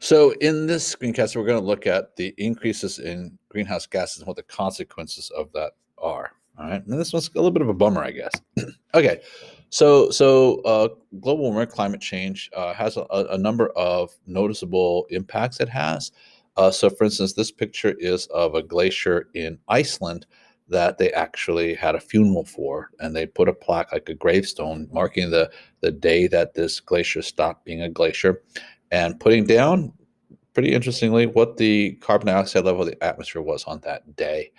So in this screencast, we're going to look at the increases in greenhouse gases and what the consequences of that are. All right, and this one's a little bit of a bummer, I guess. Okay, so global warming, climate change has a number of noticeable impacts it has. So, for instance, this picture is of a glacier in Iceland that they actually had a funeral for, and they put a plaque, like a gravestone, marking the day that this glacier stopped being a glacier, and putting down, pretty interestingly, what the carbon dioxide level of the atmosphere was on that day.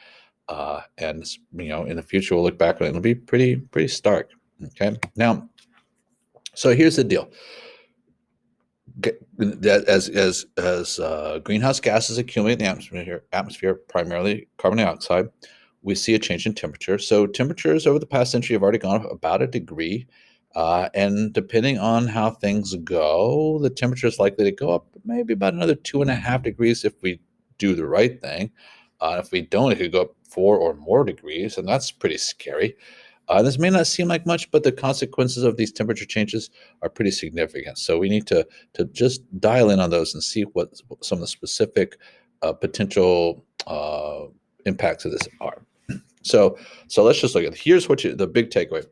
And in the future, we'll look back and it'll be pretty stark. Okay, now, so here's the deal. As greenhouse gases accumulate in the atmosphere, primarily carbon dioxide, we see a change in temperature. So temperatures over the past century have already gone up about a degree. And depending on how things go, the temperature is likely to go up maybe about another 2.5 degrees if we do the right thing. If we don't, it could go up 4 or more degrees, and that's pretty scary. This may not seem like much, but the consequences of these temperature changes are pretty significant. So we need to just dial in on those and see what some of the specific potential impacts of this are. So let's just look at, here's the big takeaway.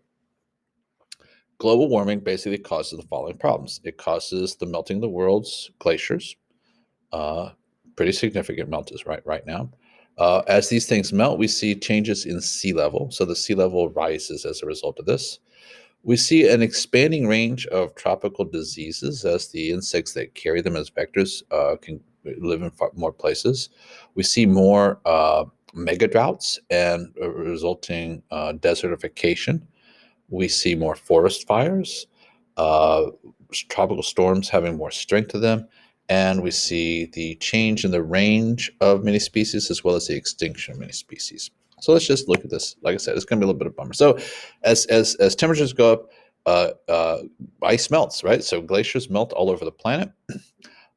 Global warming basically causes the following problems. It causes the melting of the world's glaciers, pretty significant melts right now. As these things melt, we see changes in sea level. So the sea level rises as a result of this. We see an expanding range of tropical diseases as the insects that carry them as vectors can live in more places. We see more mega droughts and resulting desertification. We see more forest fires, uh, tropical storms having more strength to them, and we see the change in the range of many species as well as the extinction of many species. So let's just look at this. Like I said, it's going to be a little bit of a bummer. So as temperatures go up, ice melts, right? So glaciers melt all over the planet.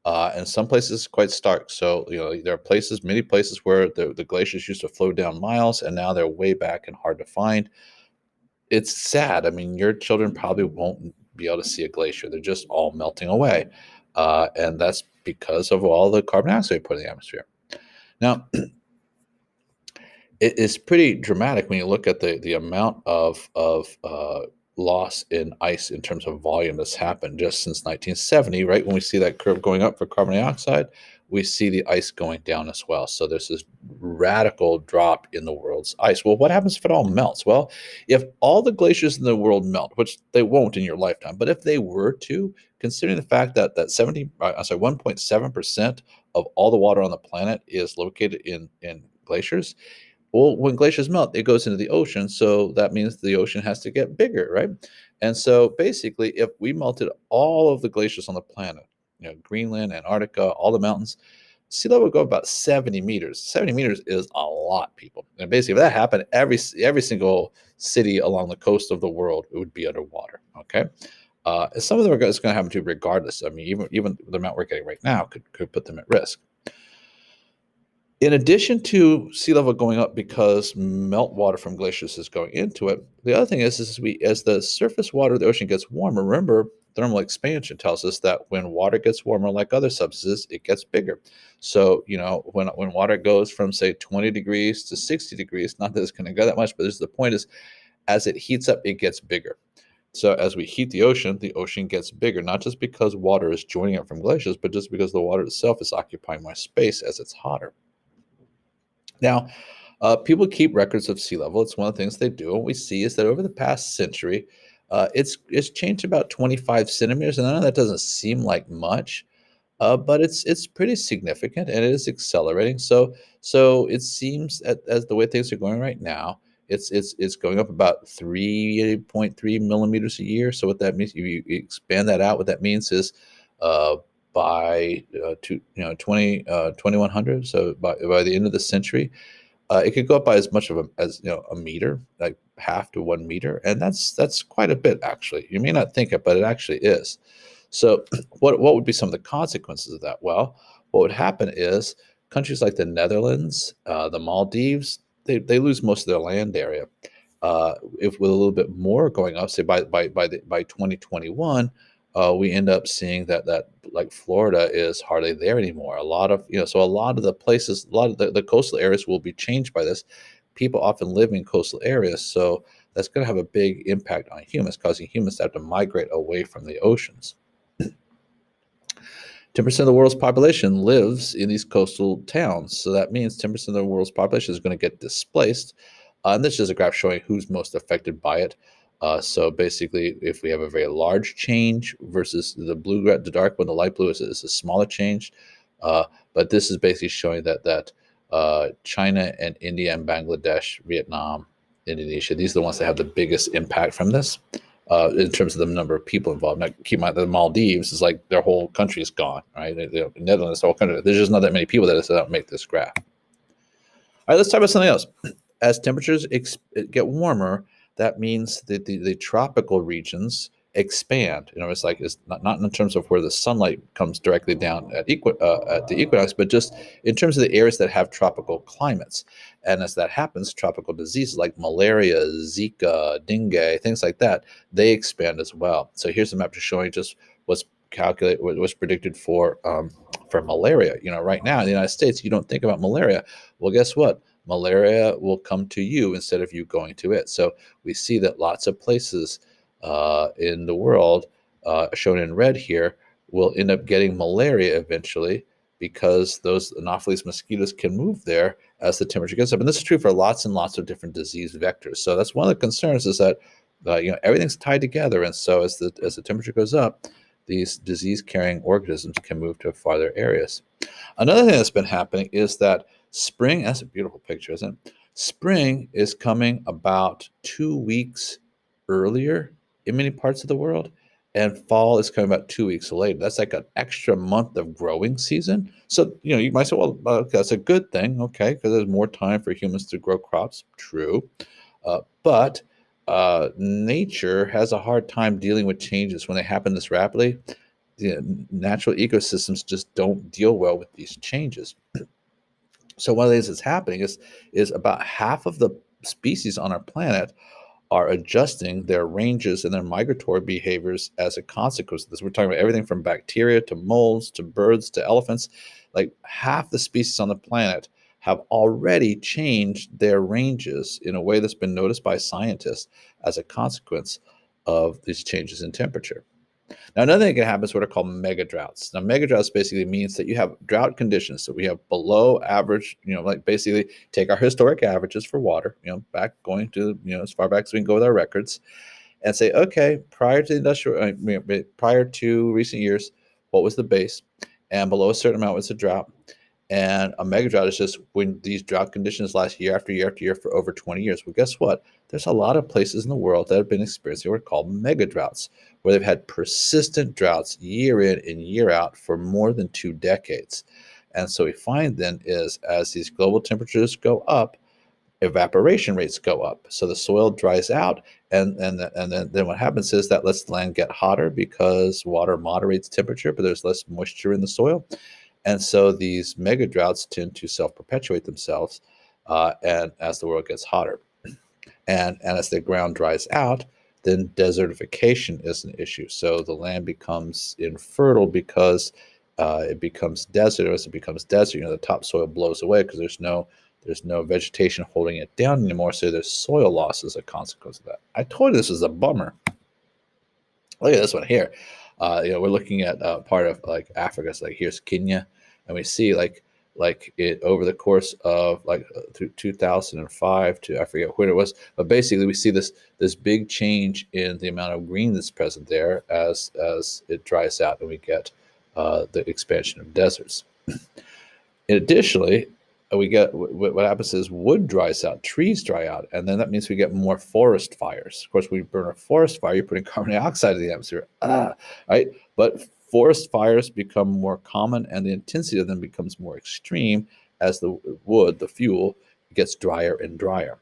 And some places quite stark. So, there are many places where the glaciers used to flow down miles, and now they're way back and hard to find. It's sad. I mean, your children probably won't be able to see a glacier. They're just all melting away. And that's because of all the carbon dioxide put in the atmosphere. Now, it is pretty dramatic when you look at the amount of loss in ice in terms of volume that's happened just since 1970, right? When we see that curve going up for carbon dioxide, we see the ice going down as well. So there's this radical drop in the world's ice. Well, what happens if it all melts? Well, if all the glaciers in the world melt, which they won't in your lifetime, but if they were to, considering the fact that 1.7% of all the water on the planet is located in glaciers. Well, when glaciers melt, it goes into the ocean. So that means the ocean has to get bigger, right? And so basically, if we melted all of the glaciers on the planet, Greenland, Antarctica, all the mountains, sea level would go about 70 meters. 70 meters is a lot, people. And basically, if that happened, every single city along the coast of the world, it would be underwater. Okay. And some of them are going to happen too, regardless. I mean, even the amount we're getting right now could put them at risk. In addition to sea level going up because meltwater from glaciers is going into it, the other thing is as the surface water of the ocean gets warmer, remember, thermal expansion tells us that when water gets warmer, like other substances, it gets bigger. So, when water goes from, say, 20 degrees to 60 degrees, not that it's going to go that much, but the point is, as it heats up, it gets bigger. So as we heat the ocean gets bigger, not just because water is joining up from glaciers, but just because the water itself is occupying more space as it's hotter. Now, people keep records of sea level. It's one of the things they do. And what we see is that over the past century, it's changed about 25 centimeters. And I know that doesn't seem like much, but it's pretty significant, and it is accelerating. So it seems as the way things are going right now, it's going up about 3.3 millimeters a year. So what that means, you expand that out, what that means is by 2100, so by the end of the century, it could go up by as much as a meter, like half to 1 meter, and that's quite a bit, actually. You may not think it, but it actually is. So what would be some of the consequences of that? Well, what would happen is countries like the Netherlands, the Maldives, they lose most of their land area. If with a little bit more going up, say by 2021, we end up seeing that like Florida is hardly there anymore. A lot of so a lot of the places, a lot of the coastal areas will be changed by this. People often live in coastal areas, so that's going to have a big impact on humans, causing humans to have to migrate away from the oceans. 10% of the world's population lives in these coastal towns. So that means 10% of the world's population is going to get displaced. And this is a graph showing who's most affected by it. So basically, if we have a very large change versus the blue, the dark one, the light blue is a smaller change. Uh, but this is basically showing that China and India and Bangladesh, Vietnam, Indonesia, these are the ones that have the biggest impact from this in terms of the number of people involved. Now, keep in mind, the Maldives is like their whole country is gone, right? Netherlands, the whole country. There's just not that many people that make this graph. All right, let's talk about something else. As temperatures get warmer, that means that the tropical regions expand. It's not in terms of where the sunlight comes directly down at the equinox, but just in terms of the areas that have tropical climates. And as that happens, tropical diseases like malaria, Zika, dengue, things like that, they expand as well. So here's a map just showing just what's calculated, what was predicted for malaria. Right now in the United States, you don't think about malaria. Well, guess what? Malaria will come to you instead of you going to it. So we see that lots of places in the world, shown in red here, will end up getting malaria eventually because those Anopheles mosquitoes can move there as the temperature goes up. And this is true for lots and lots of different disease vectors. So that's one of the concerns, is that everything's tied together. And so as the temperature goes up, these disease-carrying organisms can move to farther areas. Another thing that's been happening is that spring, that's a beautiful picture, isn't it? Spring is coming about 2 weeks earlier in many parts of the world, and fall is coming about 2 weeks later. That's like an extra month of growing season. So, you might say, well, that's a good thing, okay, because there's more time for humans to grow crops. True. But nature has a hard time dealing with changes when they happen this rapidly. Natural ecosystems just don't deal well with these changes. So one of the things that's happening is about half of the species on our planet are adjusting their ranges and their migratory behaviors as a consequence of this. We're talking about everything from bacteria to moles to birds to elephants. Like half the species on the planet have already changed their ranges in a way that's been noticed by scientists as a consequence of these changes in temperature. Now, another thing that can happen is what are called mega droughts. Now, mega droughts basically means that you have drought conditions. So we have below average, like basically take our historic averages for water, back going to, as far back as we can go with our records, and say, okay, prior to recent years, what was the base? And below a certain amount was the drought. And a mega drought is just when these drought conditions last year after year after year for over 20 years. Well, guess what? There's a lot of places in the world that have been experiencing what are called mega droughts, where they've had persistent droughts year in and year out for more than 2 decades. And so we find then is as these global temperatures go up, evaporation rates go up. So the soil dries out, and then what happens is that lets the land get hotter because water moderates temperature, but there's less moisture in the soil. And so these mega droughts tend to self-perpetuate themselves, and as the world gets hotter. And as the ground dries out, then desertification is an issue. So the land becomes infertile because it becomes desert. As it becomes desert, the topsoil blows away because there's no vegetation holding it down anymore. So there's soil loss as a consequence of that. I told you this was a bummer. Look at this one here. We're looking at part of like Africa. So like here's Kenya, and we see like it over the course of through 2005 to I forget when it was, but basically we see this big change in the amount of green that's present there as it dries out, and we get the expansion of deserts. And additionally, we get what happens is wood dries out, trees dry out, and then that means we get more forest fires. Of course, when you burn a forest fire, you're putting carbon dioxide in the atmosphere. Right? But forest fires become more common, and the intensity of them becomes more extreme as the wood, the fuel, gets drier and drier.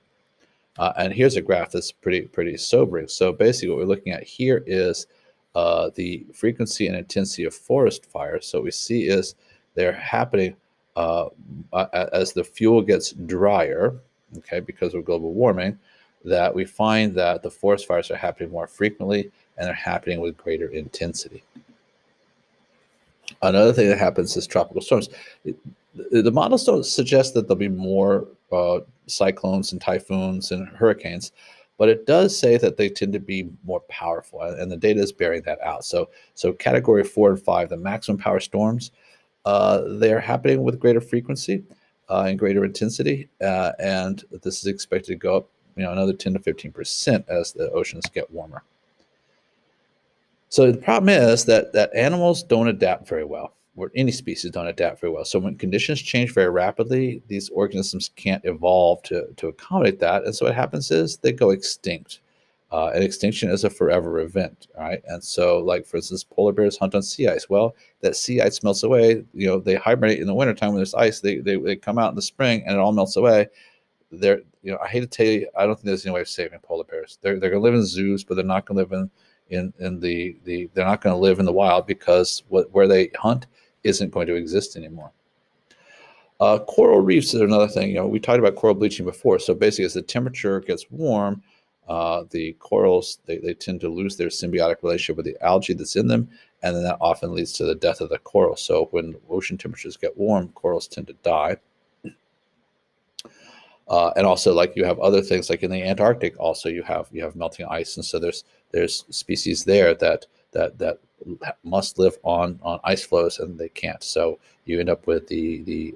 And here's a graph that's pretty sobering. So basically, what we're looking at here is the frequency and intensity of forest fires. So what we see is they're happening as the fuel gets drier, okay, because of global warming, that we find that the forest fires are happening more frequently and they're happening with greater intensity. Another thing that happens is tropical storms. The models don't suggest that there'll be more cyclones and typhoons and hurricanes, but it does say that they tend to be more powerful, and the data is bearing that out. So category 4 and 5, the maximum power storms, they're happening with greater frequency and greater intensity, and this is expected to go up, another 10 to 15% as the oceans get warmer. So the problem is that animals don't adapt very well, or any species don't adapt very well. So when conditions change very rapidly, these organisms can't evolve to accommodate that. And so what happens is they go extinct. And extinction is a forever event, right? And so, like, for instance, polar bears hunt on sea ice. Well, that sea ice melts away. They hibernate in the wintertime when there's ice. They come out in the spring and it all melts away. I hate to tell you, I don't think there's any way of saving polar bears. They're going to live in zoos, but they're not going to live in the they're not going to live in the wild, because where they hunt isn't going to exist anymore. Coral reefs is another thing. We talked about coral bleaching before. So basically, as the temperature gets warm, the corals they tend to lose their symbiotic relationship with the algae that's in them, and then that often leads to the death of the coral. So when ocean temperatures get warm, corals tend to die. And also, like, you have other things, like in the Antarctic. Also, you have melting ice, and so there's species there that must live on ice floes, and they can't. So you end up with the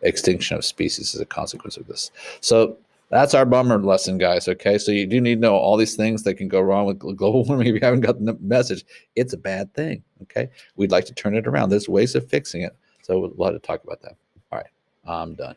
extinction of species as a consequence of this. So that's our bummer lesson, guys. Okay, so you do need to know all these things that can go wrong with global warming. If you haven't got the message, it's a bad thing. Okay, we'd like to turn it around. There's ways of fixing it. So we'll have to talk about that. All right, I'm done.